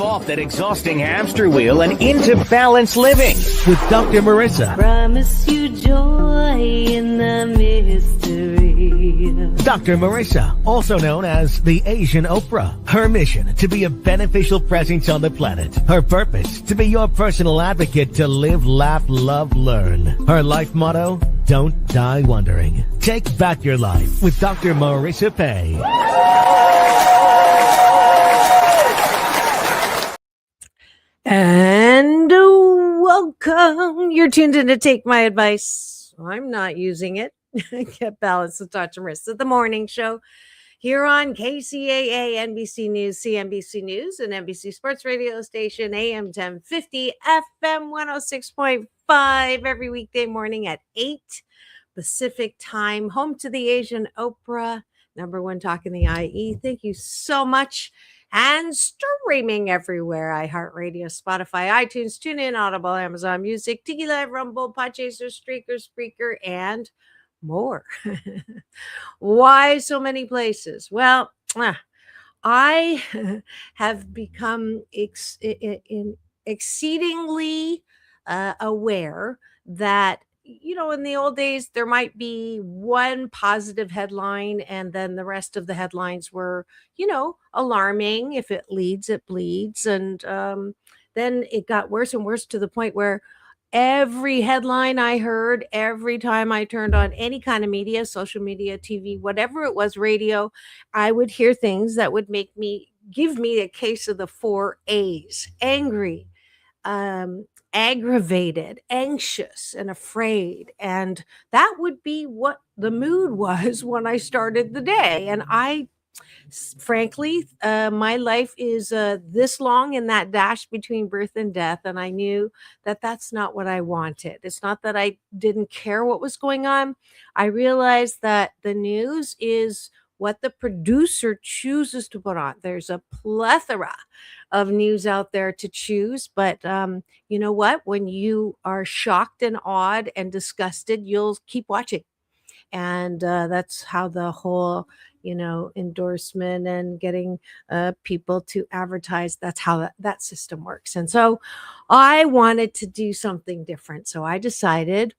off that exhausting hamster wheel and into balanced living with Dr. Marissa. Promise you joy in the mystery. Dr. Marissa, also known as the Asian Oprah. Her mission, to be a beneficial presence on the planet. Her purpose, to be your personal advocate to live, laugh, love, learn. Her life motto, don't die wondering. Take back your life with Dr. Marissa Pay. And welcome. You're tuned in to Take My Advice. I'm not using it. Get balanced with Dr. Marissa, the morning show here on KCAA, NBC News, CNBC News, and NBC Sports Radio Station, AM 1050, FM 106.5, every weekday morning at 8 Pacific time. Home to the Asian Oprah, number one talk in the IE. Thank you so much. And streaming everywhere: iHeartRadio, Spotify, iTunes, TuneIn, Audible, Amazon Music, Tiki Live, Rumble, Podchaser, Streaker, Spreaker, and more. Why so many places? Well, I have become exceedingly aware that, you know, in the old days, there might be one positive headline and then the rest of the headlines were, you know, alarming. If it leads, it bleeds. And then it got worse and worse to the point where every headline I heard, every time I turned on any kind of media, social media, TV, whatever it was, radio, I would hear things that would give me a case of the 4 A's: angry, aggravated, anxious, and afraid. And that would be what the mood was when I started the day. And frankly, my life is this long in that dash between birth and death. And I knew that that's not what I wanted. It's not that I didn't care what was going on. I realized that the news is what the producer chooses to put on. There's a plethora of news out there to choose. But you know what? When you are shocked and awed and disgusted, you'll keep watching. And that's how the whole, you know, endorsement and getting people to advertise, that's how that system works. And so I wanted to do something different. So I decided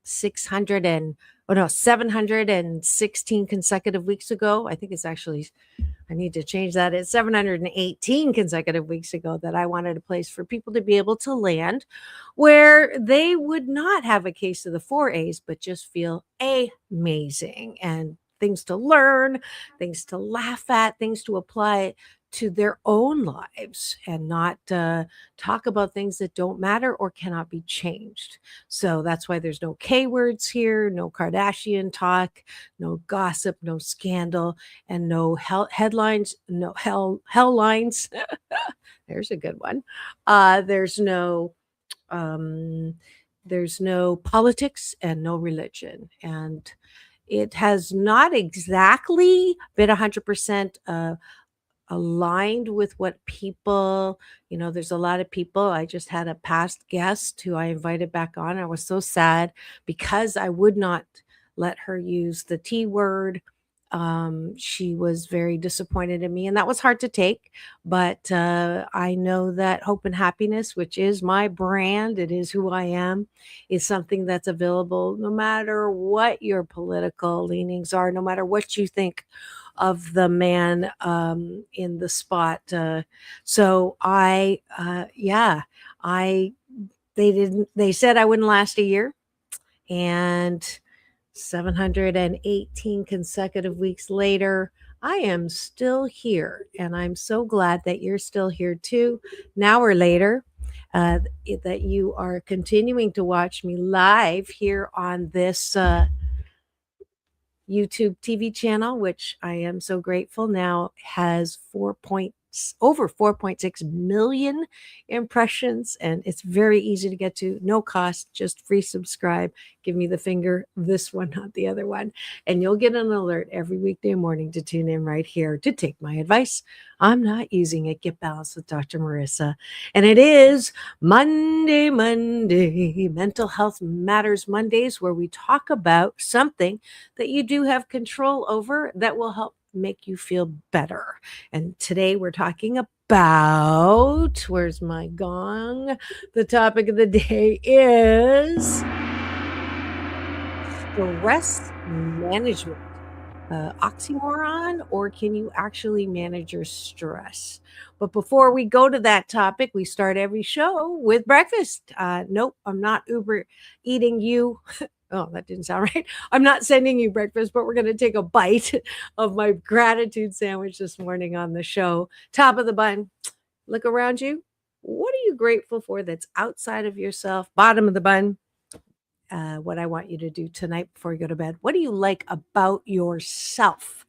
716 consecutive weeks ago. I think it's actually, I need to change that. It's 718 consecutive weeks ago that I wanted a place for people to be able to land where they would not have a case of the 4 A's, but just feel amazing and things to learn, things to laugh at, things to apply to their own lives and not talk about things that don't matter or cannot be changed. So that's why there's no K words here, no Kardashian talk, no gossip, no scandal, and no headlines, no hell lines. There's a good one. There's no politics and no religion. And it has not exactly been 100% aligned with what people, you know, there's a lot of people. I just had a past guest who I invited back on. I was so sad because I would not let her use the T word. She was very disappointed in me, and that was hard to take. But I know that hope and happiness, which is my brand, it is who I am, is something that's available no matter what your political leanings are, no matter what you think of the man in the spot. So they said I wouldn't last a year, and 718 consecutive weeks later, I am still here, and I'm so glad that you're still here too. An hour later, that you are continuing to watch me live here on this YouTube TV channel, which I am so grateful now has over 4.6 million impressions, and it's very easy to get to, no cost, just free subscribe. Give me the finger, this one, not the other one, and you'll get an alert every weekday morning to tune in right here to take my advice. I'm not using it. Get balanced with Dr. Marissa. And it is Monday, Mental Health Matters Mondays, where we talk about something that you do have control over that will help make you feel better. And today we're talking about, where's my gong? The topic of the day is stress management. Oxymoron, or can you actually manage your stress? But before we go to that topic, we start every show with breakfast. Nope, I'm not Uber eating you. Oh, that didn't sound right. I'm not sending you breakfast, but we're going to take a bite of my gratitude sandwich this morning on the show. Top of the bun. Look around you. What are you grateful for that's outside of yourself? Bottom of the bun. What I want you to do tonight before you go to bed. What do you like about yourself?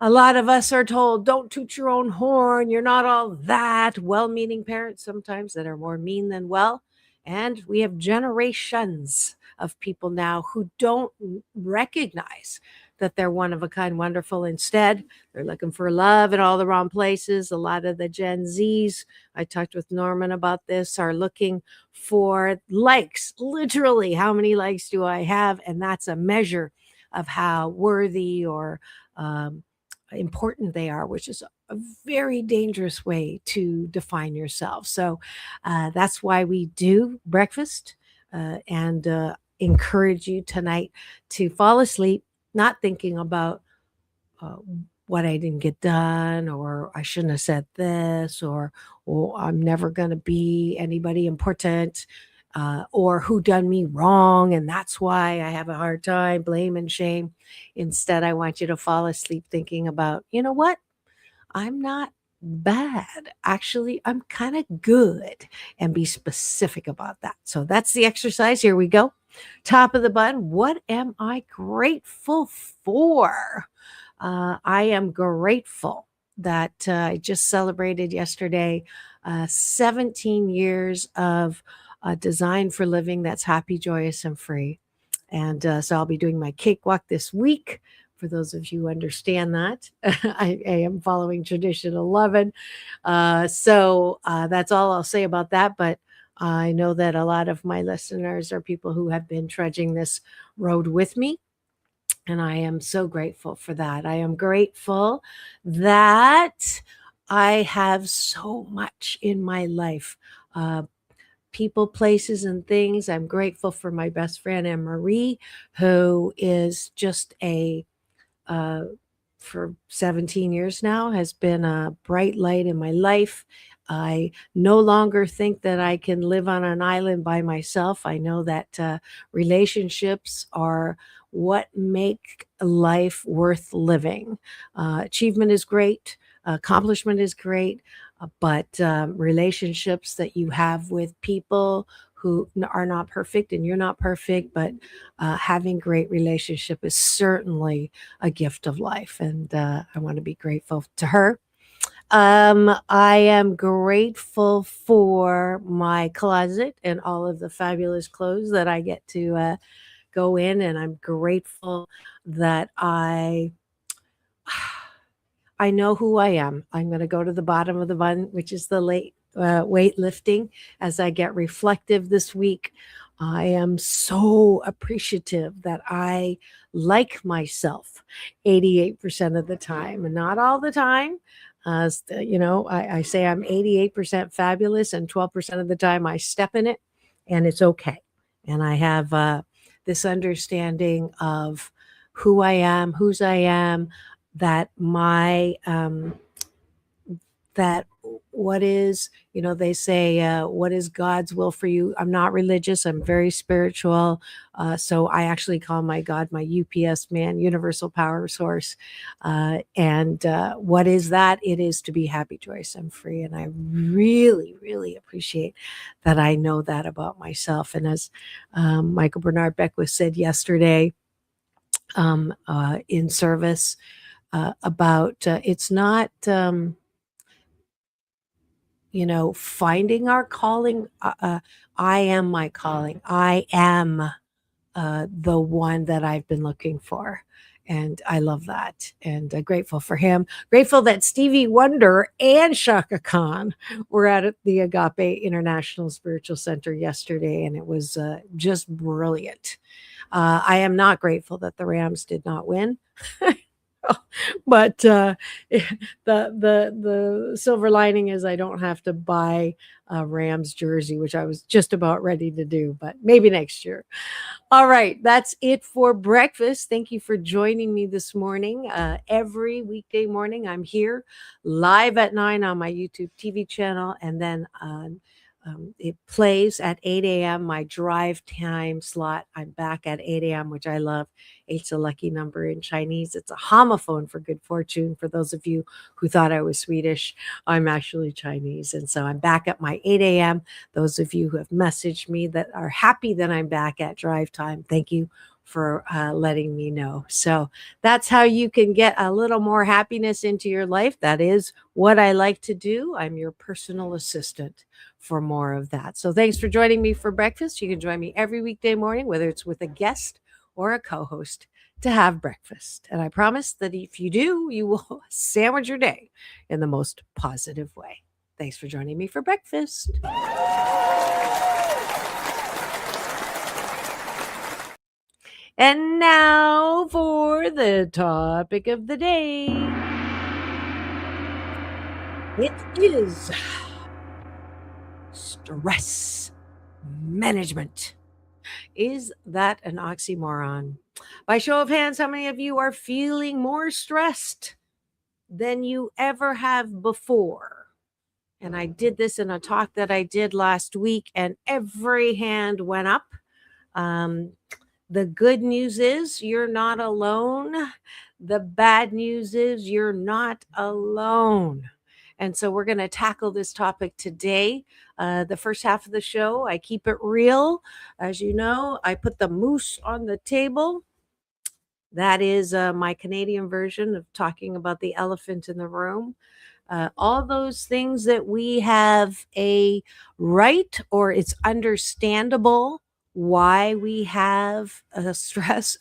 A lot of us are told, don't toot your own horn. You're not all that. Well meaning parents sometimes that are more mean than well. And we have generations of people now who don't recognize that they're one of a kind, wonderful. Instead, they're looking for love in all the wrong places. A lot of the Gen Zs, I talked with Norman about this, are looking for likes. Literally, how many likes do I have? And that's a measure of how worthy or important they are, which is a very dangerous way to define yourself. So that's why we do breakfast and encourage you tonight to fall asleep, not thinking about uh, what I didn't get done, or I shouldn't have said this, or I'm never going to be anybody important, or who done me wrong, and that's why I have a hard time, blame and shame. Instead, I want you to fall asleep thinking about, you know what? I'm not bad. Actually, I'm kind of good, and be specific about that. So that's the exercise. Here we go. Top of the button. What am I grateful for? I am grateful that I just celebrated yesterday 17 years of design for living that's happy, joyous, and free. And so I'll be doing my cakewalk this week. For those of you who understand that, I am following tradition 11. So that's all I'll say about that. But I know that a lot of my listeners are people who have been trudging this road with me. And I am so grateful for that. I am grateful that I have so much in my life. People, places, and things. I'm grateful for my best friend, Anne Marie, who is just uh, for 17 years now, has been a bright light in my life. I no longer think that I can live on an island by myself. I know that relationships are what make life worth living. Achievement is great, accomplishment is great, but relationships that you have with people who are not perfect, and you're not perfect, but having great relationship is certainly a gift of life. And I want to be grateful to her. I am grateful for my closet and all of the fabulous clothes that I get to go in. And I'm grateful that I know who I am. I'm going to go to the bottom of the bun, which is the weightlifting. As I get reflective this week, I am so appreciative that I like myself 88% of the time, and not all the time. I say I'm 88% fabulous, and 12% of the time I step in it, and it's okay. And I have this understanding of who I am, whose I am, that my that what is, they say, what is God's will for you? I'm not religious, I'm very spiritual. So I actually call my God my UPS man, universal power source. And what is that? It is to be happy, joyous, and free. And I really, really appreciate that I know that about myself. And as Michael Bernard Beckwith said yesterday in service, about it's not finding our calling. I am my calling. I am the one that I've been looking for. And I love that. And grateful for him. Grateful that Stevie Wonder and Shaka Khan were at the Agape International Spiritual Center yesterday. And it was just brilliant. I am not grateful that the Rams did not win. But the silver lining is I don't have to buy a Rams jersey, which I was just about ready to do, but maybe next year. All right, that's it for breakfast. Thank you for joining me this morning. Every weekday morning, I'm here live at 9 on my YouTube TV channel, and then it plays at 8 a.m. My drive time slot. I'm back at 8 a.m., which I love. Eight's a lucky number in Chinese. It's a homophone for good fortune. For those of you who thought I was Swedish, I'm actually Chinese. And so I'm back at my 8 a.m. Those of you who have messaged me that are happy that I'm back at drive time, thank you for letting me know. So that's how you can get a little more happiness into your life. That is what I like to do. I'm your personal assistant for more of that. So thanks for joining me for breakfast. You can join me every weekday morning, whether it's with a guest or a co-host, to have breakfast. And I promise that if you do, you will sandwich your day in the most positive way. Thanks for joining me for breakfast. And now for the topic of the day. It is stress management. Is that an oxymoron? By show of hands, how many of you are feeling more stressed than you ever have before? And I did this in a talk that I did last week, and every hand went up. The good news is you're not alone. The bad news is you're not alone. And so we're going to tackle this topic today. The first half of the show, I keep it real. As you know, I put the moose on the table. That is my Canadian version of talking about the elephant in the room. All those things that we have a right, or it's understandable why we have stress,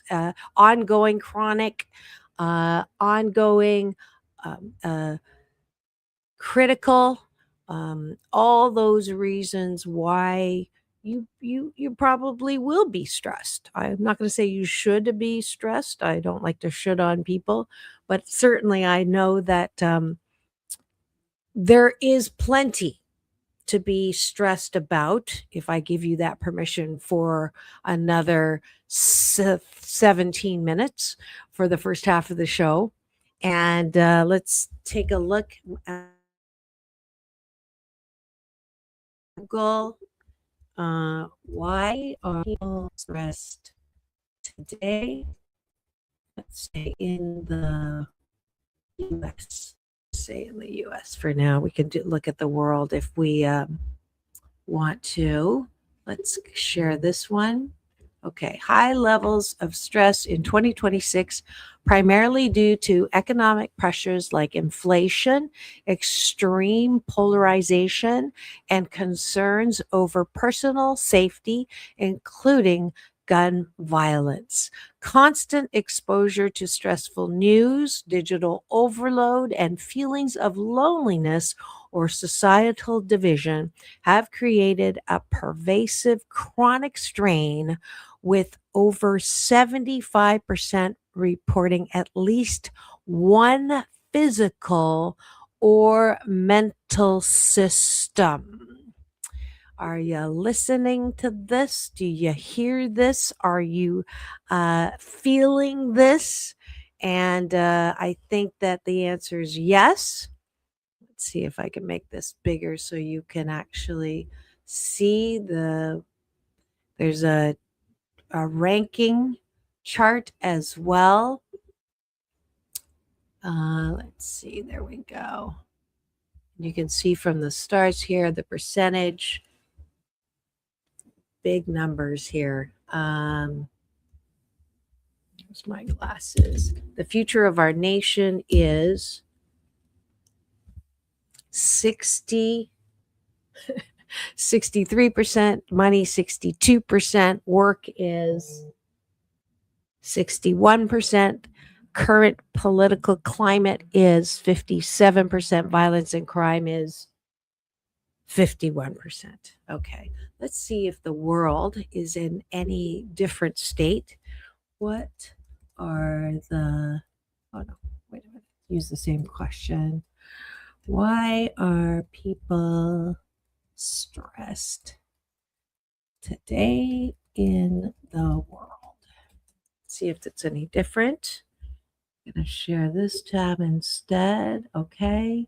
ongoing chronic, ongoing critical, all those reasons why you probably will be stressed. I'm not going to say you should be stressed. I don't like to should on people, but certainly I know that there is plenty to be stressed about, if I give you that permission for another 17 minutes for the first half of the show. And let's take a look at Google. Why are people stressed today? Let's say in the US. Say in the US for now. We can look at the world if we want to. Let's share this one. Okay, high levels of stress in 2026, primarily due to economic pressures like inflation, extreme polarization, and concerns over personal safety, including gun violence. Constant exposure to stressful news, digital overload, and feelings of loneliness or societal division have created a pervasive chronic strain, with over 75% reporting at least one physical or mental system. Are you listening to this? Do you hear this? Are you feeling this? And I think that the answer is yes. Let's see if I can make this bigger so you can actually see there's a ranking chart as well. Let's see, there we go. You can see from the stars here, the percentage, big numbers here. Here's my glasses. The future of our nation is 63% money, 62%, work is 61%, current political climate is 57%, violence and crime is 51%. Okay, let's see if the world is in any different state. What are the, oh no, wait a minute, use the same question. Why are people stressed today in the world? See if it's any different. I'm going to share this tab instead. Okay.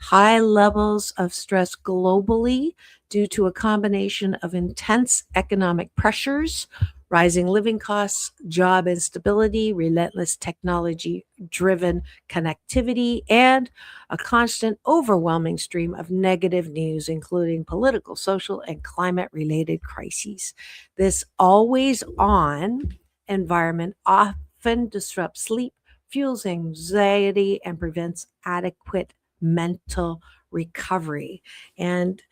High levels of stress globally due to a combination of intense economic pressures, rising living costs, job instability, relentless technology driven connectivity, and a constant overwhelming stream of negative news, including political, social, and climate related crises. This always on environment often disrupts sleep, fuels anxiety, and prevents adequate mental recovery. And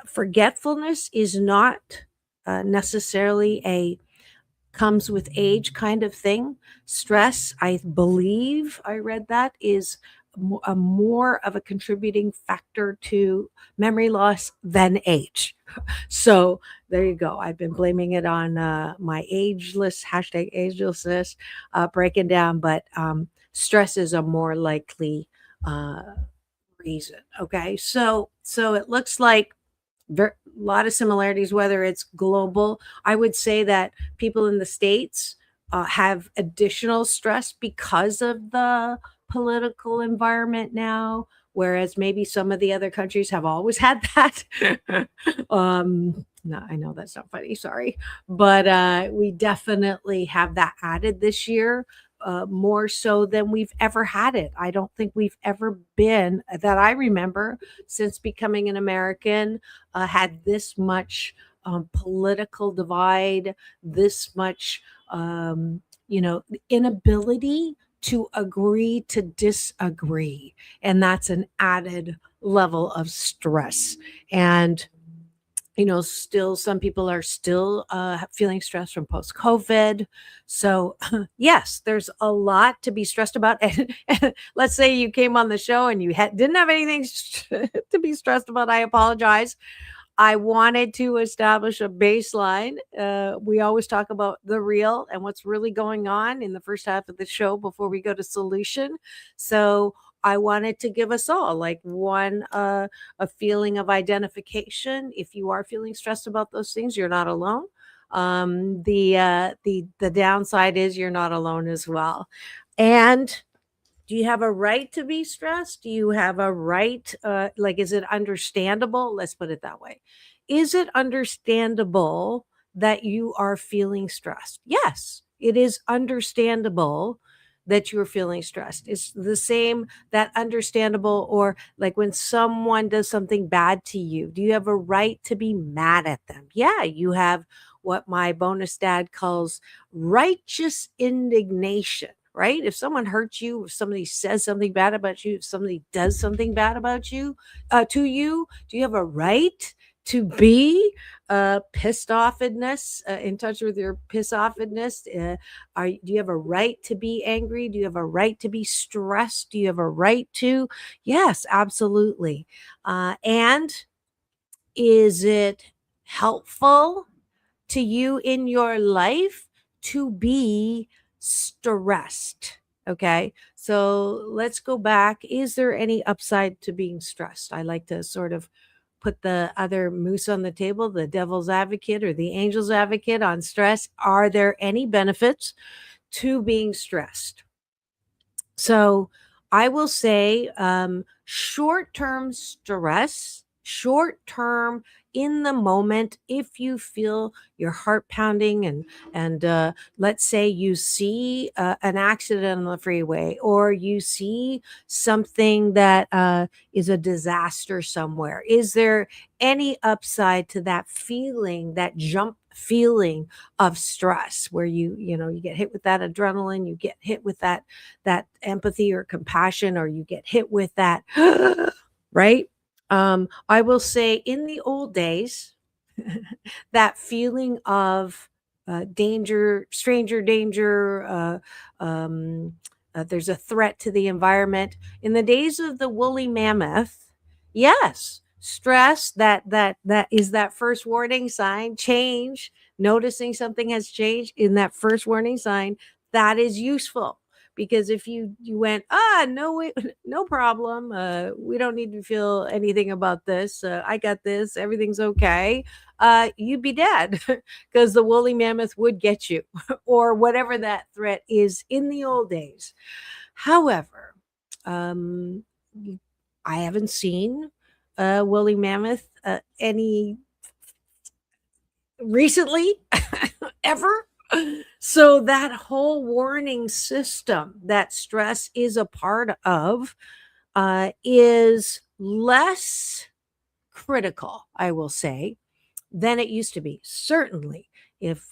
forgetfulness is not necessarily a comes with age kind of thing. Stress, I believe I read that, is a more of a contributing factor to memory loss than age. So there you go. I've been blaming it on my ageless hashtag agelessness breaking down, but stress is a more likely uh, reason. Okay, so it looks like a lot of similarities, whether it's global. I would say that people in the States have additional stress because of the political environment now, whereas maybe some of the other countries have always had that. No, I know that's not funny, sorry. But we definitely have that added this year. More so than we've ever had it. I don't think we've ever been, that I remember, since becoming an American, had this much political divide, this much, inability to agree to disagree. And that's an added level of stress. And still some people are still feeling stressed from post COVID. So, yes, there's a lot to be stressed about. And let's say you came on the show and you didn't have anything to be stressed about. I apologize. I wanted to establish a baseline. We always talk about the real and what's really going on in the first half of the show before we go to solution. So I wanted to give us all like one a feeling of identification. If you are feeling stressed about those things, you're not alone. The downside is you're not alone as well. And do you have a right to be stressed? Do you have a right? Is it understandable? Let's put it that way. Is it understandable that you are feeling stressed? Yes, it is understandable that you're feeling stressed. It's the same that understandable, or like when someone does something bad to you, do you have a right to be mad at them? Yeah, you have what my bonus dad calls righteous indignation, right? If someone hurts you, if somebody says something bad about you, if somebody does something bad about you, to you, do you have a right to be pissed offedness, in touch with your piss offedness? Do you have a right to be angry? Do you have a right to be stressed? Do you have a right to? Yes, absolutely. And is it helpful to you in your life to be stressed? Okay, so let's go back. Is there any upside to being stressed? I like to sort of put the other moose on the table, the devil's advocate or the angel's advocate on stress. Are there any benefits to being stressed? So I will say short term stress, short term in the moment, if you feel your heart pounding and let's say you see an accident on the freeway, or you see something that is a disaster somewhere, is there any upside to that feeling, that jump feeling of stress, where you get hit with that adrenaline, you get hit with that empathy or compassion, or you get hit with that right? I will say in the old days, that feeling of danger, stranger danger, there's a threat to the environment. In the days of the woolly mammoth, yes, stress, that is that first warning sign. Change, noticing something has changed in that first warning sign, that is useful. Because if you went, no way, no problem, we don't need to feel anything about this, I got this, everything's okay, you'd be dead because the woolly mammoth would get you or whatever that threat is in the old days. However, um, I haven't seen a woolly mammoth any recently ever. So that whole warning system that stress is a part of is less critical, I will say, than it used to be. Certainly, if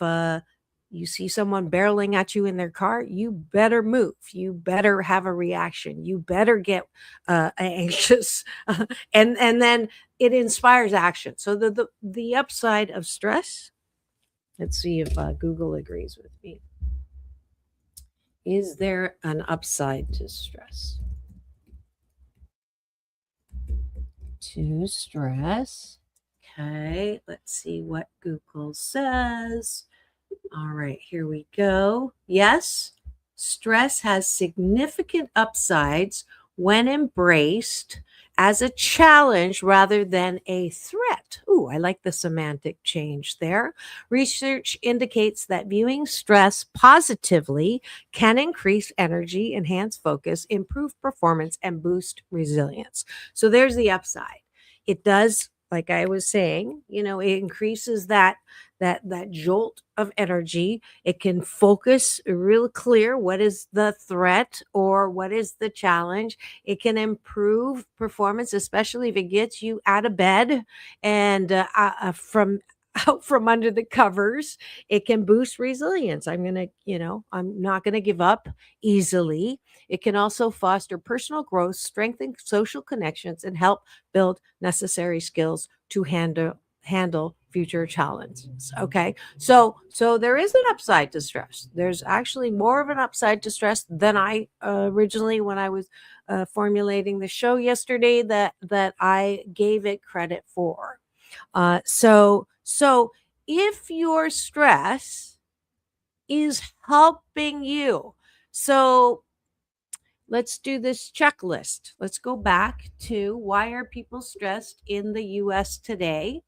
you see someone barreling at you in their car, you better move. You better have a reaction. You better get anxious, and then it inspires action. So the upside of stress. Let's see if Google agrees with me. Is there an upside to stress? To stress. Okay, let's see what Google says. All right, here we go. Yes, stress has significant upsides when embraced as a challenge rather than a threat. Ooh, I like the semantic change there. Research indicates that viewing stress positively can increase energy, enhance focus, improve performance, and boost resilience. So there's the upside. It does, like I was saying, it increases that jolt of energy. It can focus real clear what is the threat or what is the challenge. It can improve performance, especially if it gets you out of bed and from out from under the covers. It can boost resilience. I'm not going to give up easily. It can also foster personal growth, strengthen social connections, and help build necessary skills to handle future challenges. Okay, so there is an upside to stress. There's actually more of an upside to stress than I originally, when I was formulating the show yesterday, that I gave it credit for. So if your stress is helping you, so let's do this checklist. Let's go back to why are people stressed in the US today?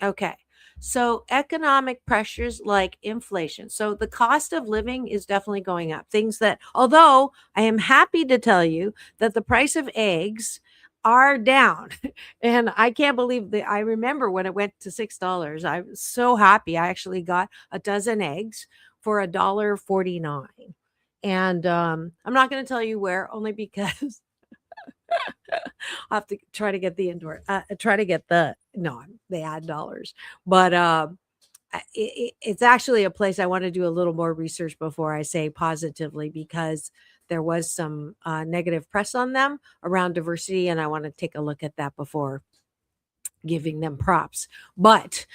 Okay. So economic pressures like inflation. So the cost of living is definitely going up. Things that, although I am happy to tell you that the price of eggs are down. And I can't believe that. I remember when it went to $6. I was so happy. I actually got a dozen eggs for $1.49. And I'm not going to tell you where, only because I'll have to try to get the indoor, try to get the, no, they add dollars, but it's actually a place I want to do a little more research before I say positively, because there was some negative press on them around diversity, and I want to take a look at that before giving them props. But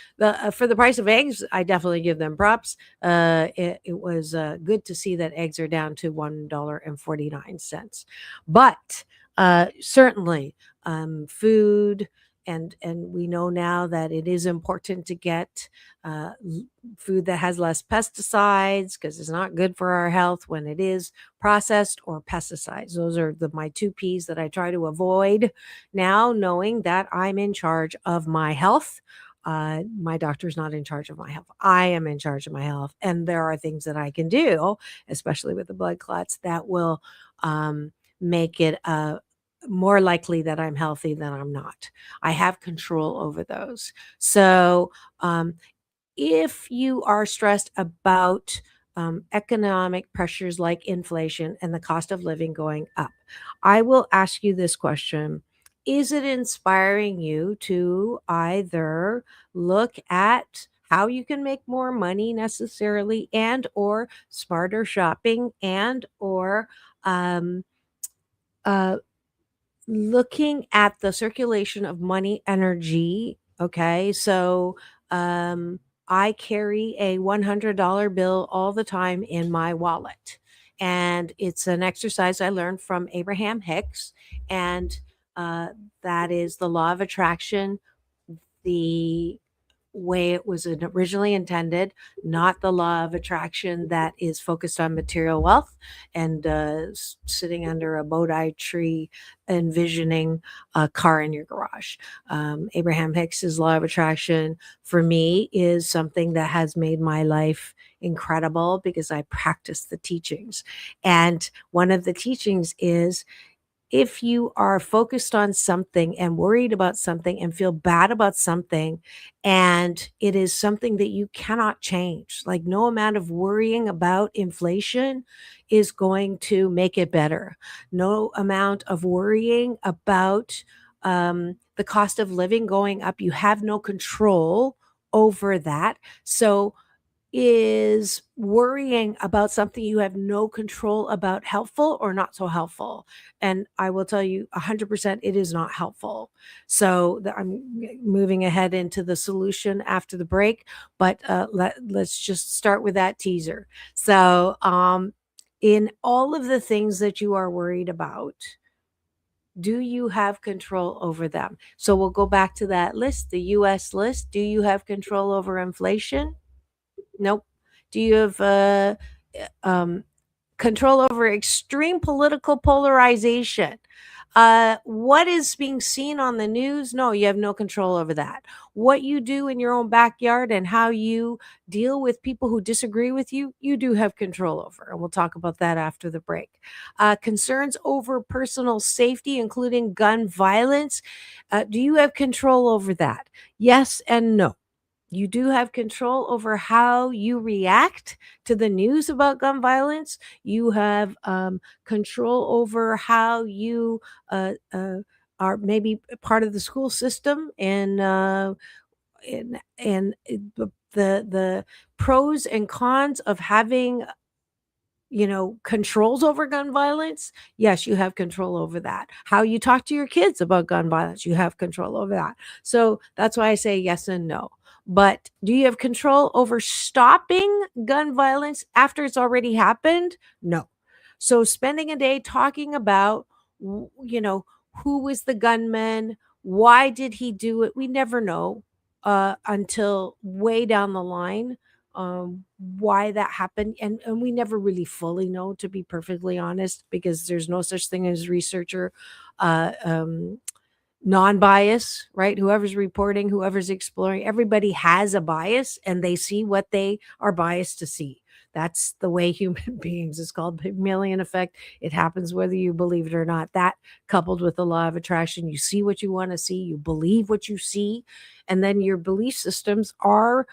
for the price of eggs, I definitely give them props. It was good to see that eggs are down to $1.49. But certainly, food, and we know now that it is important to get food that has less pesticides, because it's not good for our health when it is processed or pesticides. Those are my two P's that I try to avoid now, knowing that I'm in charge of my health. My doctor's not in charge of my health. I am in charge of my health. And there are things that I can do, especially with the blood clots, that will make it more likely that I'm healthy than I'm not. I have control over those. So if you are stressed about economic pressures like inflation and the cost of living going up, I will ask you this question. Is it inspiring you to either look at how you can make more money necessarily, and or smarter shopping, and or uh, looking at the circulation of money energy? Okay, so I carry a $100 bill all the time in my wallet, and it's an exercise I learned from Abraham Hicks, and that is the law of attraction. The way it was originally intended, not the law of attraction that is focused on material wealth and sitting under a Bodhi tree envisioning a car in your garage. Abraham Hicks's law of attraction for me is something that has made my life incredible because I practice the teachings. And one of the teachings is, if you are focused on something and worried about something and feel bad about something, and it is something that you cannot change, like no amount of worrying about inflation is going to make it better. No amount of worrying about the cost of living going up, you have no control over that. So is worrying about something you have no control about helpful or not so helpful? And I will tell you 100% it is not helpful. So I'm moving ahead into the solution after the break, but let's just start with that teaser. So in all of the things that you are worried about, do you have control over them? So we'll go back to that list, the US list. Do you have control over inflation? Nope. Do you have control over extreme political polarization? What is being seen on the news? No, you have no control over that. What you do in your own backyard and how you deal with people who disagree with you, you do have control over. And we'll talk about that after the break. Concerns over personal safety, including gun violence. Do you have control over that? Yes and no. You do have control over how you react to the news about gun violence. You have control over how you are maybe part of the school system, and the pros and cons of having controls over gun violence. Yes, you have control over that. How you talk to your kids about gun violence, you have control over that. So that's why I say yes and no. But do you have control over stopping gun violence after it's already happened? No. So spending a day talking about, who was the gunman? Why did he do it? We never know until way down the line why that happened. And we never really fully know, to be perfectly honest, because there's no such thing as researcher non-bias, right? Whoever's reporting, whoever's exploring, everybody has a bias and they see what they are biased to see. That's the way human beings. It's called Pygmalion effect. It happens whether you believe it or not. That, coupled with the law of attraction, you see what you want to see, you believe what you see, and then your belief systems are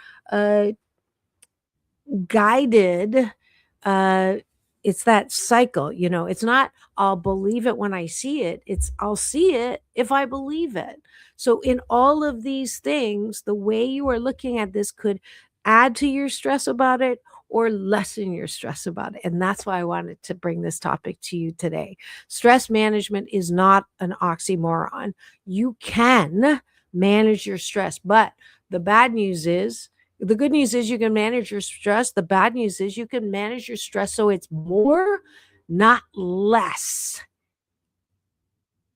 guided. It's that cycle. It's not I'll believe it when I see it, it's I'll see it if I believe it. So in all of these things, the way you are looking at this could add to your stress about it or lessen your stress about it. And that's why I wanted to bring this topic to you today. Stress management is not an oxymoron. You can manage your stress, but the good news is you can manage your stress. The bad news is you can manage your stress so it's more, not less.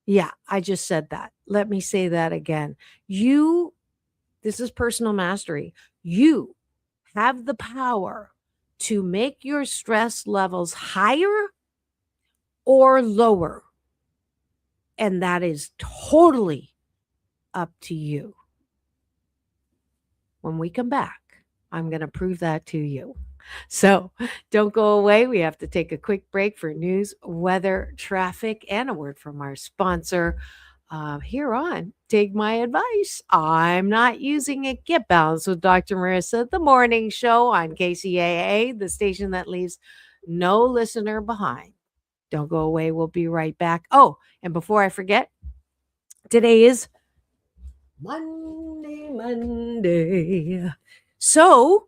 Yeah, I just said that. Let me say that again. This is personal mastery. You have the power to make your stress levels higher or lower. And that is totally up to you. When we come back, I'm going to prove that to you. So don't go away. We have to take a quick break for news, weather, traffic, and a word from our sponsor here on Take My Advice. I'm Not Using It. Get Balanced with Dr. Marissa, the morning show on KCAA, the station that leaves no listener behind. Don't go away. We'll be right back. Oh, and before I forget, today is Monday. So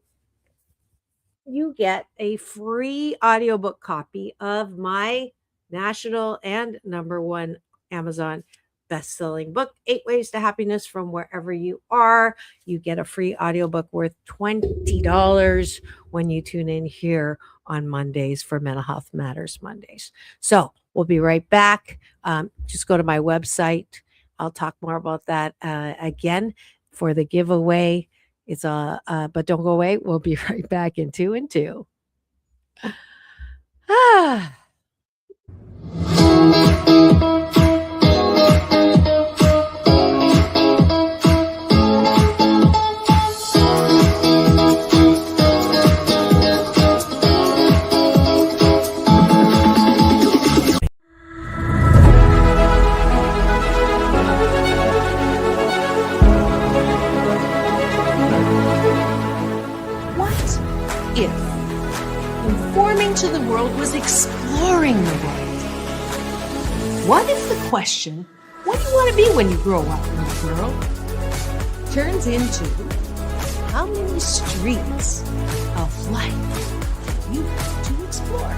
you get a free audiobook copy of my national and #1 Amazon best-selling book, 8 Ways to Happiness from Wherever You Are. You get a free audiobook worth $20 when you tune in here on Mondays for Mental Health Matters Mondays. So we'll be right back. Just go to my website. I'll talk more about that again for the giveaway. It's but don't go away. We'll be right back in 2 and 2. Ah. If conforming to the world was exploring the world? What if the question, what do you want to be when you grow up, little girl, turns into how many streets of life you have to explore?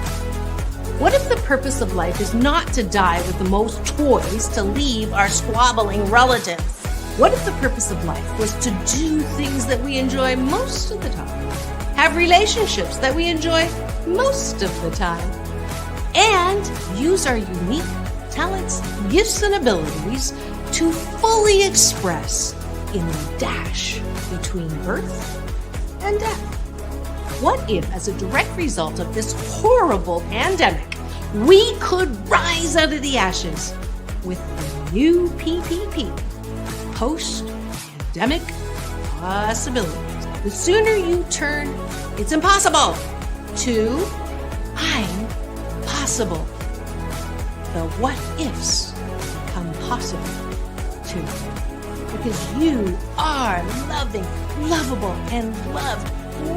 What if the purpose of life is not to die with the most toys to leave our squabbling relatives? What if the purpose of life was to do things that we enjoy most of the time? Have relationships that we enjoy most of the time, and use our unique talents, gifts, and abilities to fully express in the dash between birth and death. What if, as a direct result of this horrible pandemic, we could rise out of the ashes with a new PPP, post-pandemic possibilities? The sooner you turn "it's impossible" to "I'm possible," the what ifs become possible too. Because you are loving, lovable, and loved,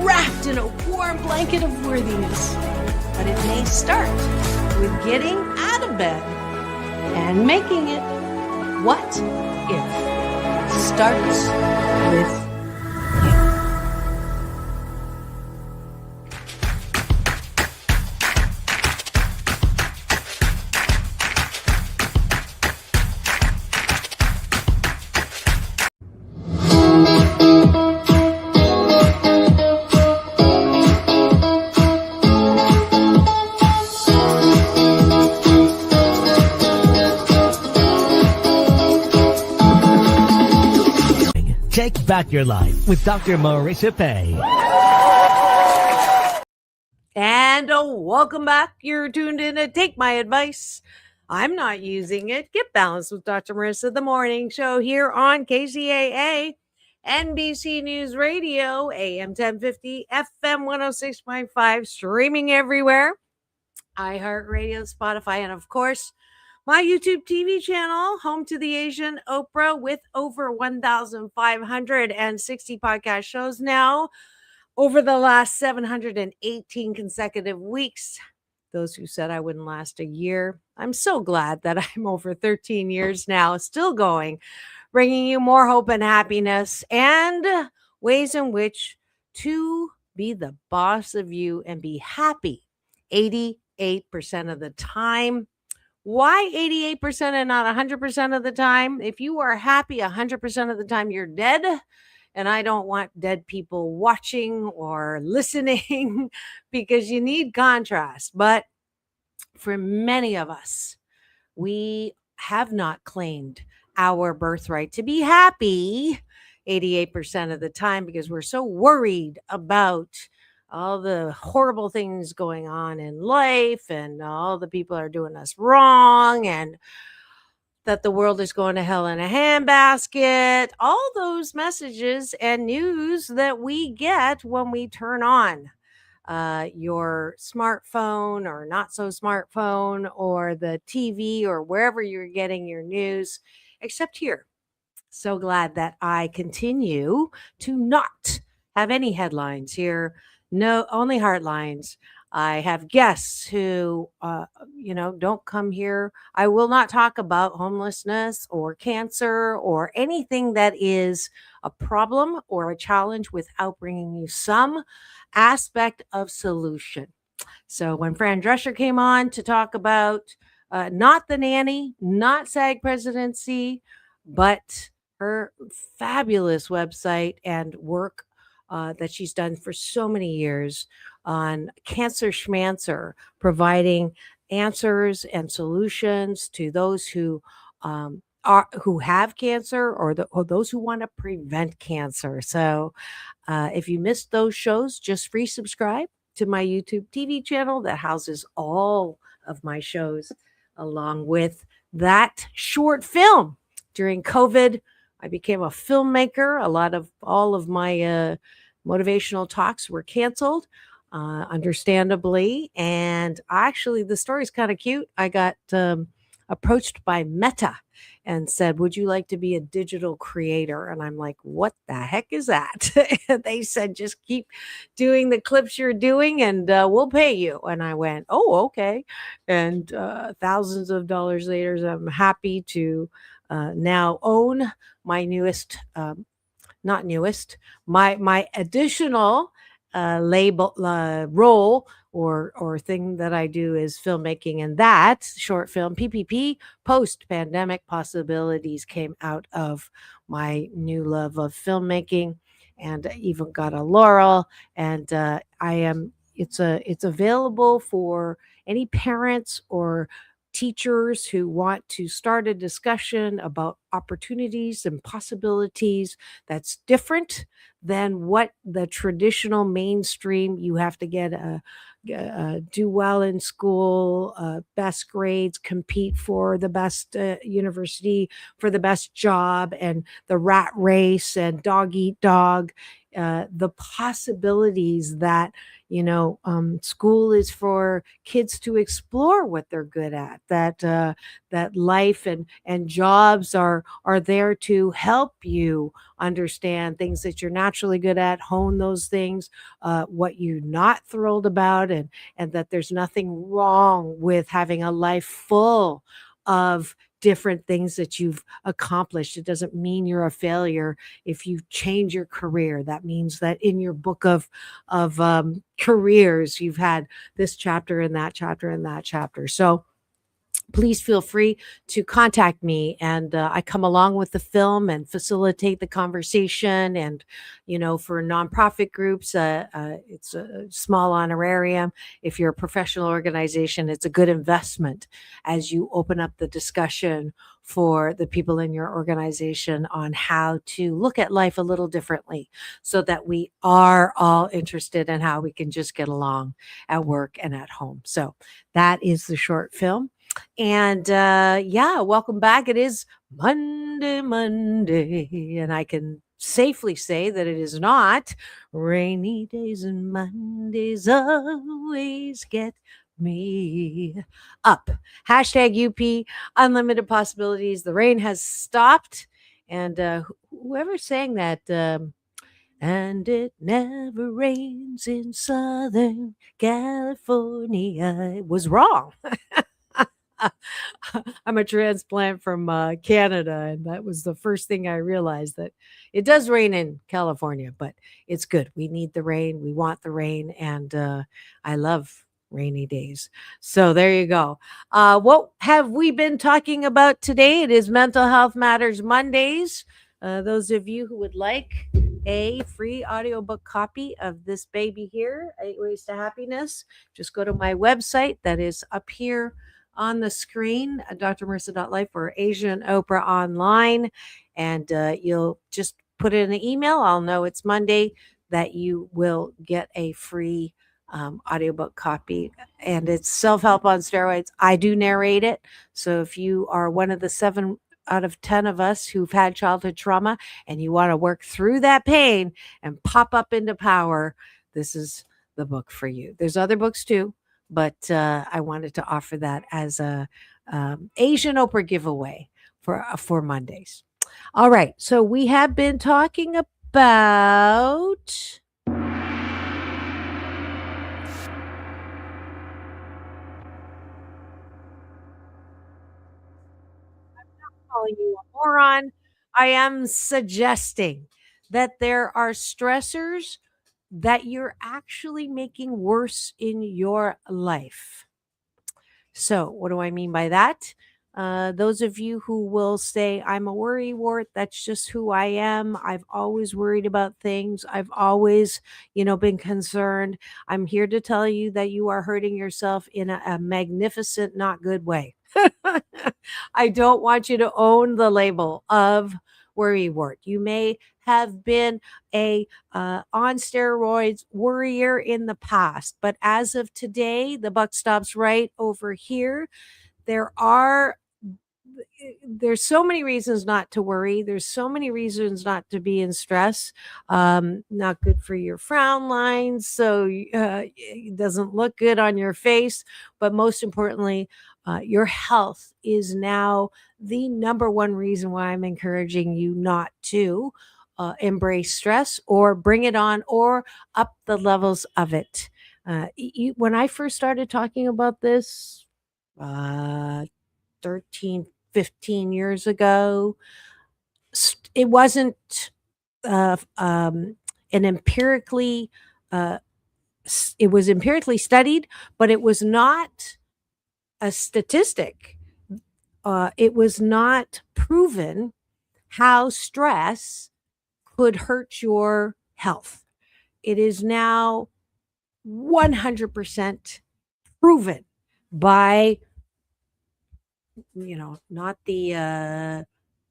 wrapped in a warm blanket of worthiness. But it may start with getting out of bed and making it. What if starts with Take back your life with Dr. Marissa Pay. And welcome back. You're tuned in to Take My Advice. I'm not using it. Get balanced with Dr. Marissa, the morning show here on KCAA, NBC News Radio, AM 1050, FM 106.5, streaming everywhere, iHeartRadio, Spotify, and of course, my YouTube TV channel, home to the Asian Oprah, with over 1,560 podcast shows now over the last 718 consecutive weeks. Those who said I wouldn't last a year, I'm so glad that I'm over 13 years now, still going, bringing you more hope and happiness and ways in which to be the boss of you and be happy 88% of the time. Why 88% and not 100% of the time? If you are happy 100% of the time, you're dead. And I don't want dead people watching or listening because you need contrast. But for many of us, we have not claimed our birthright to be happy 88% of the time because we're so worried about all the horrible things going on in life and all the people are doing us wrong and that the world is going to hell in a handbasket, all those messages and news that we get when we turn on your smartphone or not so smartphone or the TV or wherever you're getting your news, except here. So glad that I continue to not have any headlines here. No, only heartlines. I have guests who, don't come here. I will not talk about homelessness or cancer or anything that is a problem or a challenge without bringing you some aspect of solution. So when Fran Drescher came on to talk about not the nanny, not SAG presidency, but her fabulous website and work that she's done for so many years on Cancer Schmancer, providing answers and solutions to those who who have cancer, or those who want to prevent cancer. So if you missed those shows, just free subscribe to my YouTube TV channel that houses all of my shows, along with that short film. During COVID, I became a filmmaker. All of my motivational talks were canceled, understandably. And actually, the story's kind of cute. I got approached by Meta and said, "Would you like to be a digital creator?" And I'm like, "What the heck is that?" And they said, "Just keep doing the clips you're doing and we'll pay you." And I went, "Oh, okay." And thousands of dollars later, I'm happy to now own my newest, not newest, my additional label role or thing that I do is filmmaking, and that short film PPP, post pandemic possibilities, came out of my new love of filmmaking, and I even got a laurel. And it's available for any parents or teachers who want to start a discussion about opportunities and possibilities that's different than what the traditional mainstream. You have to get do well in school, best grades, compete for the best university, for the best job, and the rat race and dog eat dog. The possibilities that school is for kids to explore what they're good at. That life and jobs are there to help you understand things that you're naturally good at, hone those things, what you're not thrilled about, and that there's nothing wrong with having a life full of different things that you've accomplished. It doesn't mean you're a failure if you change your career. That means that in your book of careers, you've had this chapter and that chapter and that chapter. So please feel free to contact me, and I come along with the film and facilitate the conversation. And for nonprofit groups, it's a small honorarium. If you're a professional organization, it's a good investment as you open up the discussion for the people in your organization on how to look at life a little differently, so that we are all interested in how we can just get along at work and at home. So that is the short film. And welcome back. It is Monday, and I can safely say that it is not rainy days, and Mondays always get me up. Hashtag UP, unlimited possibilities. The rain has stopped, and whoever sang that, and it never rains in Southern California, was wrong. I'm a transplant from Canada, and that was the first thing I realized, that it does rain in California, but it's good. We need the rain. We want the rain, and I love rainy days. So there you go. What have we been talking about today? It is Mental Health Matters Mondays. Those of you who would like a free audiobook copy of this baby here, 8 Ways to Happiness, just go to my website that is up here on the screen, drmarissa.life, or Asian Oprah online, and you'll just put in an email. I'll know it's Monday, that you will get a free audiobook copy, and it's self-help on steroids. I do narrate it, so if you are one of the 7 out of 10 of us who've had childhood trauma and you want to work through that pain and pop up into power, this is the book for you. There's other books too, but I wanted to offer that as a Asian Oprah giveaway for Mondays. All right, so we have been talking about calling you a moron. I am suggesting that there are stressors that you're actually making worse in your life. So, what do I mean by that? Those of you who will say, I'm a worrywart, that's just who I am. I've always worried about things. I've always, been concerned. I'm here to tell you that you are hurting yourself in a magnificent, not good way. I don't want you to own the label of worrywart. You may have been a on steroids worrier in the past, but as of today, the buck stops right over here. There's so many reasons not to worry. There's so many reasons not to be in stress. Not good for your frown lines, so it doesn't look good on your face. But most importantly, your health is now the number one reason why I'm encouraging you not to embrace stress or bring it on or up the levels of it. When I first started talking about this, uh, 13, 15 years ago, it wasn't an empirically, uh, it was empirically studied, but it was not a statistic. It was not proven how stress could hurt your health. It is now 100% proven by, not the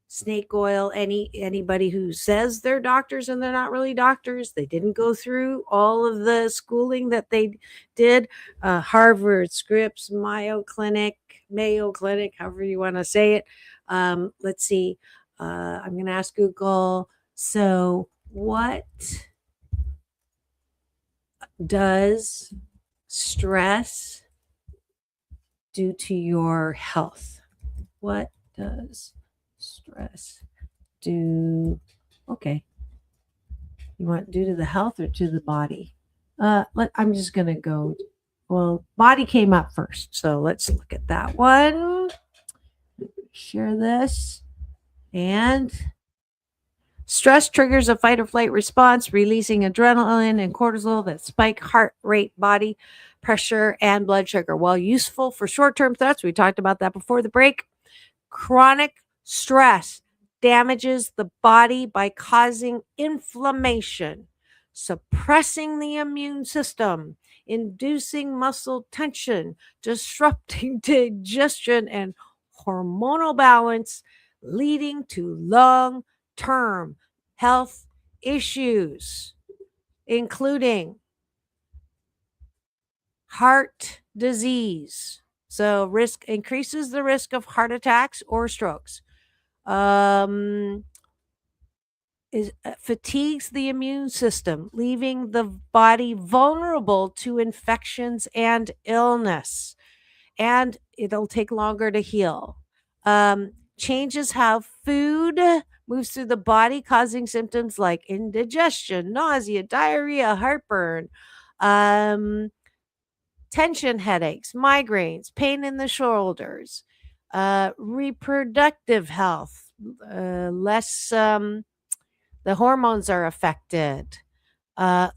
snake oil, anybody who says they're doctors and they're not really doctors. They didn't go through all of the schooling that they did. Harvard, Scripps, Mayo Clinic, however you want to say it. Let's see. I'm going to ask Google. So what does stress do to your health? What does stress do? You want due to the health or to the body? I'm just going to go. Well, body came up first. So let's look at that one. Share this. And stress triggers a fight or flight response, releasing adrenaline and cortisol that spike heart rate, body pressure, and blood sugar. While useful for short-term threats, we talked about that before the break, chronic stress damages the body by causing inflammation, suppressing the immune system, inducing muscle tension, disrupting digestion and hormonal balance, leading to long-term health issues, including heart disease. So increases the risk of heart attacks or strokes. Fatigues the immune system, leaving the body vulnerable to infections and illness. And it'll take longer to heal. Changes how food moves through the body, causing symptoms like indigestion, nausea, diarrhea, heartburn, tension headaches, migraines, pain in the shoulders, reproductive health, less, the hormones are affected,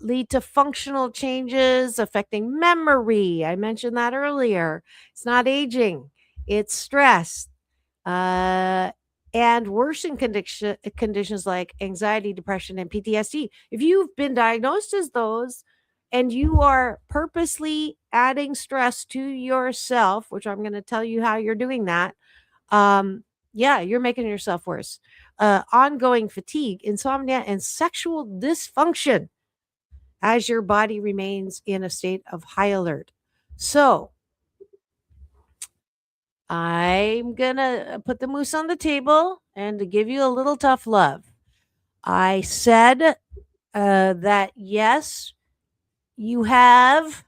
lead to functional changes affecting memory. I mentioned that earlier. It's not aging, it's stress. And worsen conditions like anxiety, depression, and PTSD. If you've been diagnosed as those and you are purposely adding stress to yourself, which I'm going to tell you how you're doing that, you're making yourself worse. Ongoing fatigue, insomnia, and sexual dysfunction as your body remains in a state of high alert. So I'm going to put the moose on the table and to give you a little tough love. I said that, yes, you have,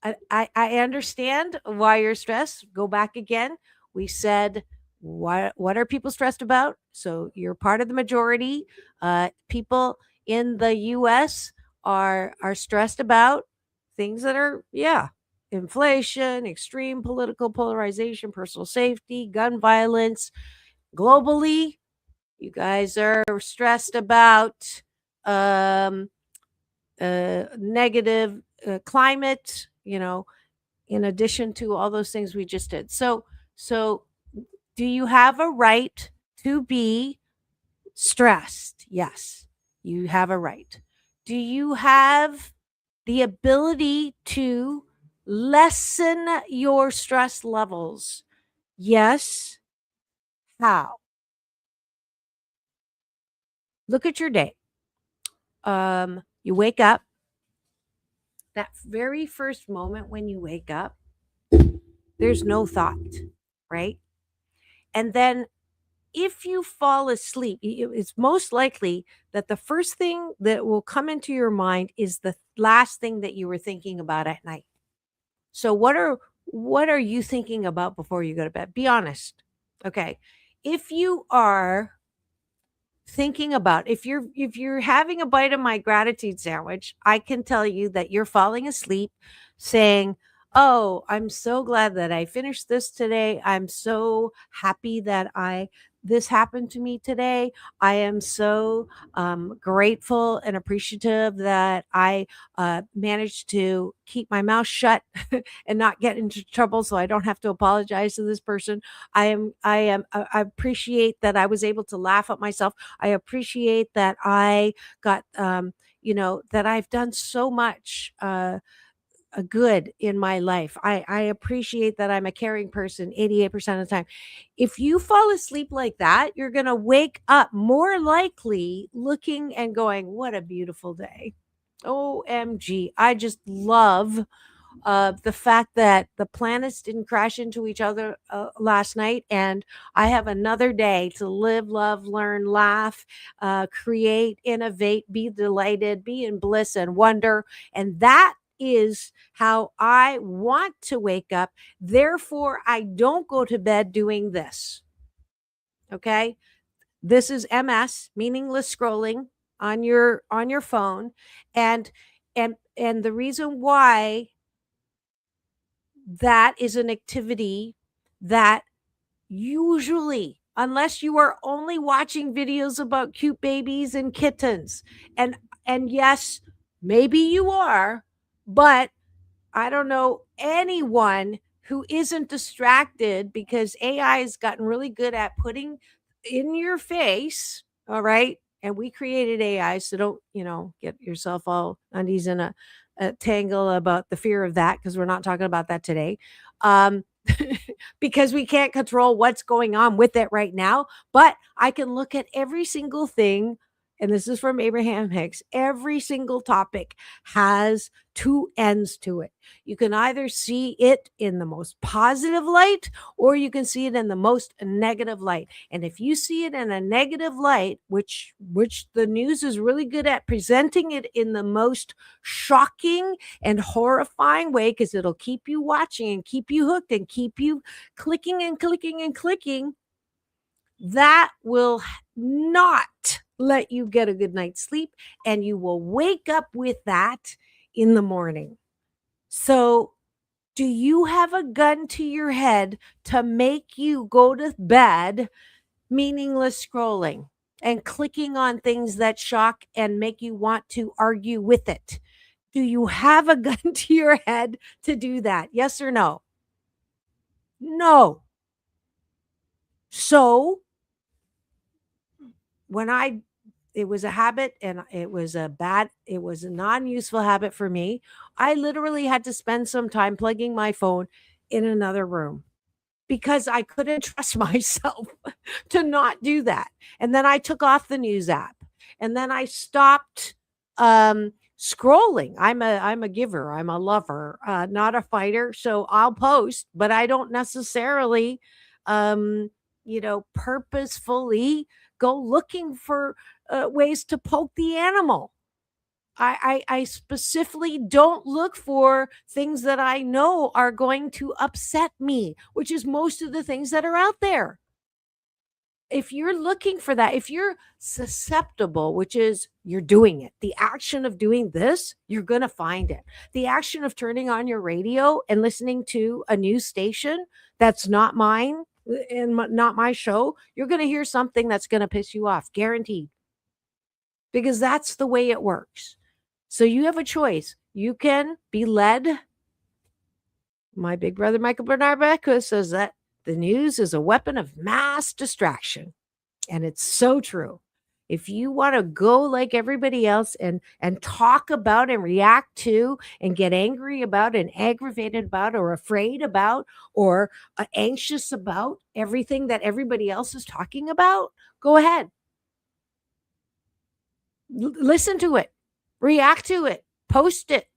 I understand why you're stressed. Go back again. We said, what are people stressed about? So you're part of the majority. People in the U.S. are stressed about things that are, inflation, extreme political polarization, personal safety, gun violence. Globally, you guys are stressed about negative climate, in addition to all those things we just did. So Do you have a right to be stressed? Yes, you have a right. Do you have the ability to lessen your stress levels? Yes. How? Look at your day. You wake up. That very first moment when you wake up, there's no thought, right? And then if you fall asleep, it's most likely that the first thing that will come into your mind is the last thing that you were thinking about at night. So what are you thinking about before you go to bed? Be honest. Okay. If you are thinking about, if you're having a bite of my gratitude sandwich, I can tell you that you're falling asleep saying, "Oh, I'm so glad that I finished this today. I'm so happy that I this happened to me today. I am so grateful and appreciative that I managed to keep my mouth shut and not get into trouble, so I don't have to apologize to this person. I appreciate that I was able to laugh at myself. I appreciate that I got, that I've done so much good in my life. I appreciate that I'm a caring person 88% of the time." If you fall asleep like that, you're going to wake up more likely looking and going, "What a beautiful day. OMG. I just love the fact that the planets didn't crash into each other last night, and I have another day to live, love, learn, laugh, create, innovate, be delighted, be in bliss and wonder." And that is how I want to wake up. Therefore, I don't go to bed doing this. Okay? This is MS, meaningless scrolling on your phone. And the reason why that is an activity that usually, unless you are only watching videos about cute babies and kittens, and yes, maybe you are, but I don't know anyone who isn't distracted, because AI has gotten really good at putting in your face. All right. And we created AI. So don't, get yourself all undies in a tangle about the fear of that, because we're not talking about that today. Um, because we can't control what's going on with it right now. But I can look at every single thing. And this is from Abraham Hicks. Every single topic has two ends to it. You can either see it in the most positive light, or you can see it in the most negative light. And if you see it in a negative light, which the news is really good at presenting it in the most shocking and horrifying way, because it'll keep you watching and keep you hooked and keep you clicking and clicking and clicking, that will not let you get a good night's sleep, and you will wake up with that in the morning. So, do you have a gun to your head to make you go to bed meaningless scrolling and clicking on things that shock and make you want to argue with it? Do you have a gun to your head to do that? Yes or no? No. So, it was a habit, and it was a non-useful habit for me. I literally had to spend some time plugging my phone in another room, because I couldn't trust myself to not do that. And then I took off the news app, and then I stopped scrolling. I'm a giver, I'm a lover, not a fighter. So I'll post, but I don't necessarily purposefully go looking for ways to poke the animal. I specifically don't look for things that I know are going to upset me, which is most of the things that are out there. If you're looking for that, if you're susceptible, which is you're doing it, the action of doing this, you're going to find it. The action of turning on your radio and listening to a news station that's not mine and not my show, you're going to hear something that's going to piss you off, guaranteed. Because that's the way it works. So you have a choice. You can be led. My big brother, Michael Bernard Beckwith, says that The news is a weapon of mass distraction. And it's so true. If you want to go like everybody else and talk about and react to and get angry about and aggravated about or afraid about or anxious about everything that everybody else is talking about, go ahead. Listen to it, react to it, post it,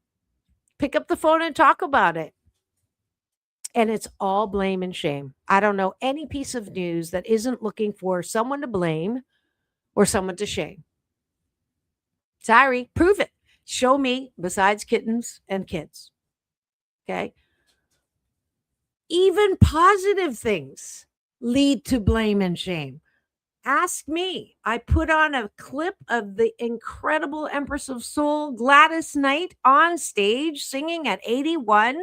pick up the phone and talk about it. And it's all blame and shame. I don't know any piece of news that isn't looking for someone to blame or someone to shame. Sorry, prove it. Show me besides kittens and kids. Okay. Even positive things lead to blame and shame. Ask me. I put on a clip of the incredible Empress of Soul, Gladys Knight, on stage singing at 81,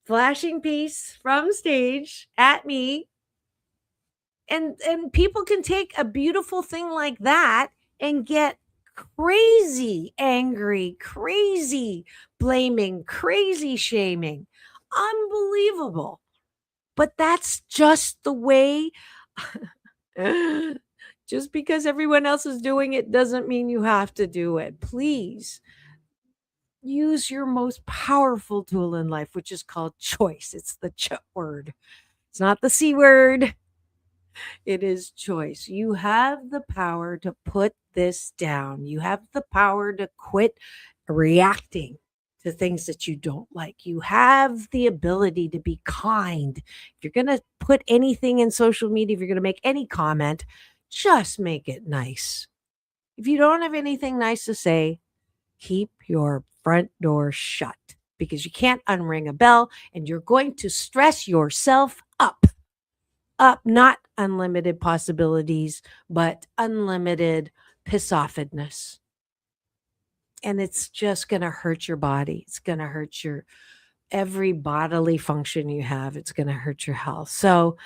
flashing peace from stage at me. And people can take a beautiful thing like that and get crazy angry, crazy blaming, crazy shaming. Unbelievable. But that's just the way. Just because everyone else is doing it doesn't mean you have to do it. Please use your most powerful tool in life, which is called choice. It's the ch word. It's not the C word. It is choice. You have the power to put this down. You have the power to quit reacting to things that you don't like. You have the ability to be kind. If you're going to put anything in social media, if you're going to make any comment, just make it nice. If you don't have anything nice to say, keep your front door shut because you can't unring a bell and you're going to stress yourself up. Not unlimited possibilities, but unlimited piss-offedness. And it's just going to hurt your body. It's going to hurt your every bodily function you have. It's going to hurt your health. So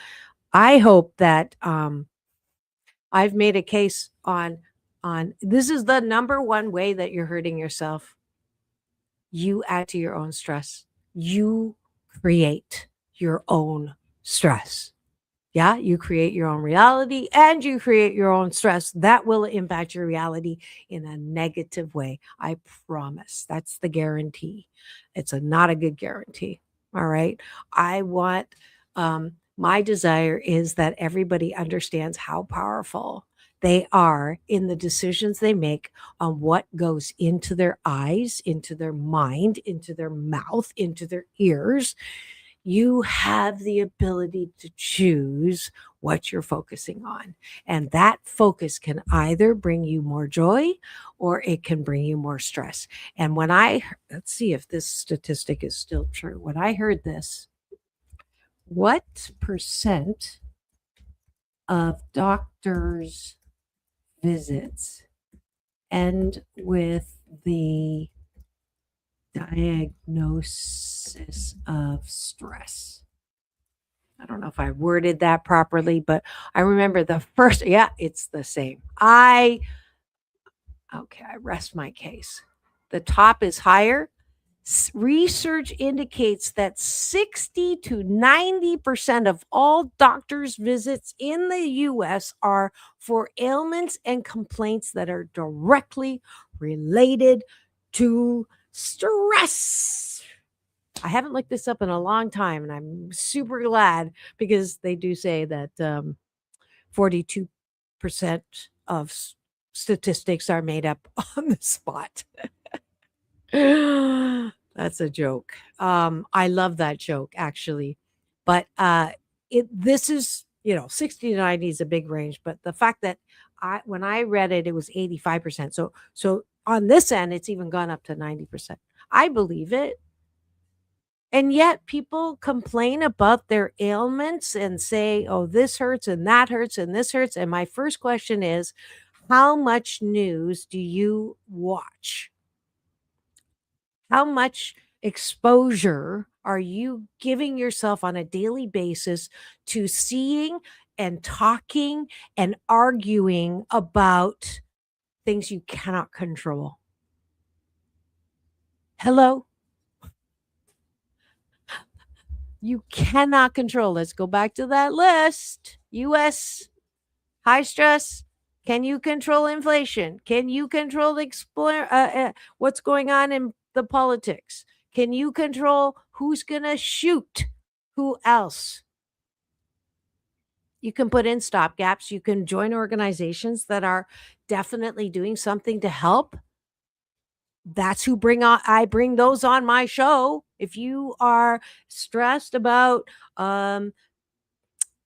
I hope that I've made a case on this is the number one way that you're hurting yourself. You add to your own stress. You create your own stress. Yeah, you create your own reality and you create your own stress. That will impact your reality in a negative way. I promise. That's the guarantee. It's not a good guarantee. All right. I want, my desire is that everybody understands how powerful they are in the decisions they make on what goes into their eyes, into their mind, into their mouth, into their ears. You have the ability to choose what you're focusing on. And that focus can either bring you more joy or it can bring you more stress. And let's see if this statistic is still true. When I heard this, what percent of doctors' visits end with the diagnosis of stress? I don't know if I worded that properly, but I remember the first, it's the same. I rest my case. The top is higher. Research indicates that 60 to 90% of all doctors' visits in the US are for ailments and complaints that are directly related to stress. I haven't looked this up in a long time, and I'm super glad because they do say that 42% of statistics are made up on the spot. That's a joke. I love that joke, actually. But this is, 60 to 90 is a big range. But the fact that when I read it, it was 85%. So on this end, it's even gone up to 90%. I believe it. And yet people complain about their ailments and say, oh, this hurts and that hurts and this hurts. And my first question is, how much news do you watch? How much exposure are you giving yourself on a daily basis to seeing and talking and arguing about things you cannot control? Hello? You cannot control. Let's go back to that list. U.S. high stress. Can you control inflation? Can you control what's going on in the politics? Can you control who's going to shoot who else? You can put in stopgaps. You can join organizations that are definitely doing something to help. That's who I bring those on my show. If you are stressed about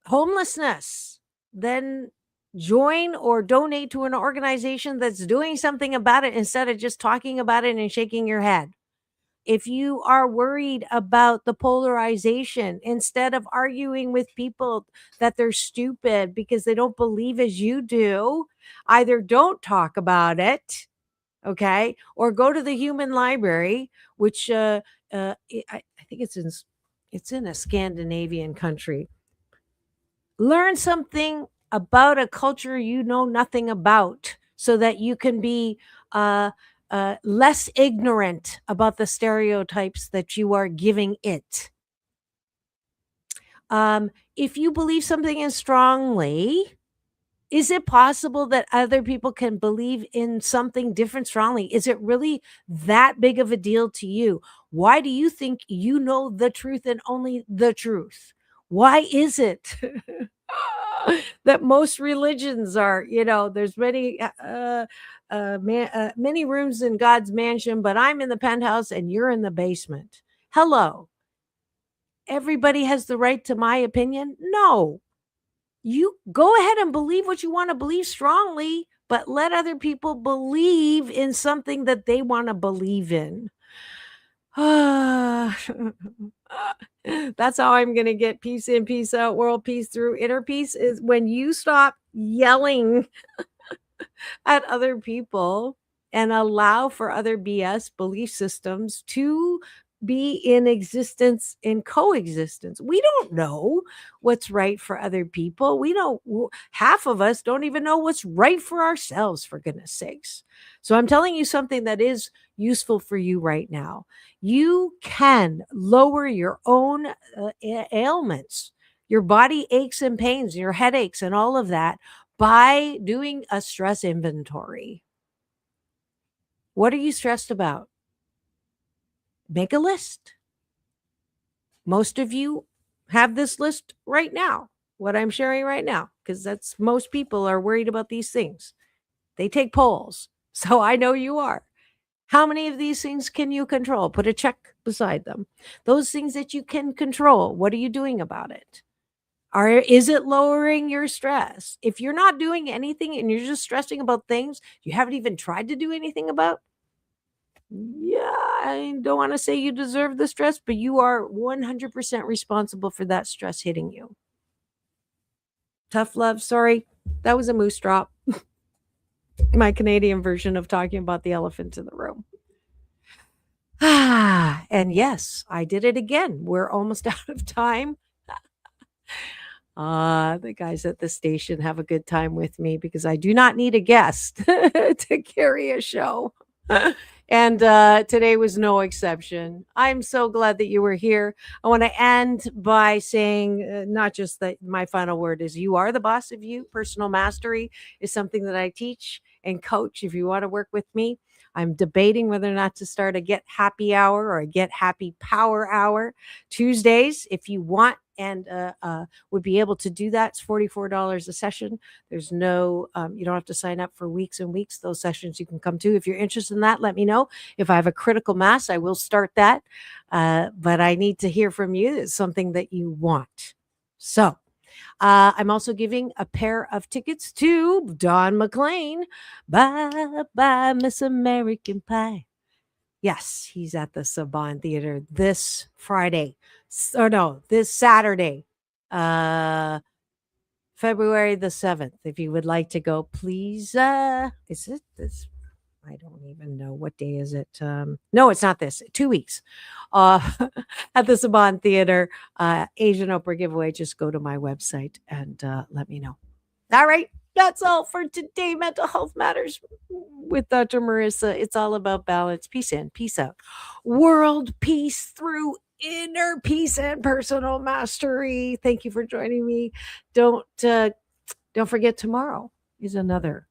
homelessness, then join or donate to an organization that's doing something about it instead of just talking about it and shaking your head. If you are worried about the polarization, instead of arguing with people that they're stupid because they don't believe as you do, either don't talk about it, okay, or go to the human library, which I think it's in a Scandinavian country. Learn something about a culture you know nothing about, so that you can be less ignorant about the stereotypes that you are giving it. If you believe something in strongly, is it possible that other people can believe in something different strongly? Is it really that big of a deal to you? Why do you think you know the truth and only the truth? Why is it that most religions are, there's many many rooms in God's mansion, but I'm in the penthouse and you're in the basement? Hello. Everybody has the right to my opinion? No. You go ahead and believe what you want to believe strongly, but let other people believe in something that they want to believe in. That's how I'm going to get peace in, peace out, world peace through inner peace, is when you stop yelling at other people and allow for other BS belief systems to be in existence, in coexistence. We don't know what's right for other people. Half of us don't even know what's right for ourselves, for goodness sakes. So I'm telling you something that is useful for you right now. You can lower your own ailments, your body aches and pains, your headaches and all of that, by doing a stress inventory. What are you stressed about? Make a list. Most of you have this list right now, what I'm sharing right now, because that's most people are worried about these things. They take polls. So I know you are. How many of these things can you control? Put a check beside them. Those things that you can control, what are you doing about it? Is it lowering your stress? If you're not doing anything and you're just stressing about things you haven't even tried to do anything about, yeah, I don't want to say you deserve the stress, but you are 100% responsible for that stress hitting you. Tough love. Sorry, that was a moose drop. My Canadian version of talking about the elephant in the room. And yes, I did it again. We're almost out of time. The guys at the station have a good time with me because I do not need a guest to carry a show. And today was no exception. I'm so glad that you were here. I want to end by saying not just that my final word is you are the boss of you. Personal mastery is something that I teach and coach. If you want to work with me, I'm debating whether or not to start a Get Happy Hour or a Get Happy Power Hour Tuesdays. If you want and would be able to do that, it's $44 a session. There's no, you don't have to sign up for weeks and weeks. Those sessions you can come to. If you're interested in that, let me know. If I have a critical mass, I will start that. But I need to hear from you. It's something that you want. So I'm also giving a pair of tickets to Don McLean. Bye bye, Miss American Pie. Yes, he's at the Saban Theater this Friday. This Saturday, February the 7th. If you would like to go, please. Is it this? I don't even know. What day is it? No, it's not this. 2 weeks at the Saban Theater, Asian Oprah giveaway. Just go to my website and let me know. All right. That's all for today. Mental Health Matters with Dr. Marissa. It's all about balance. Peace in, peace out. World peace through inner peace and personal mastery. Thank you for joining me. Don't forget, tomorrow is another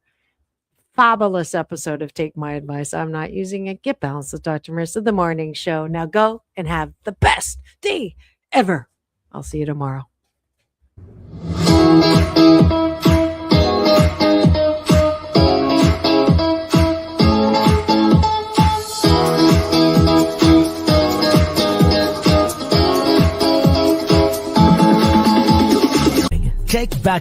fabulous episode of Take My Advice. I'm not using it. Get balanced with Dr. Marissa, the morning show. Now go and have the best day ever. I'll see you tomorrow. Take back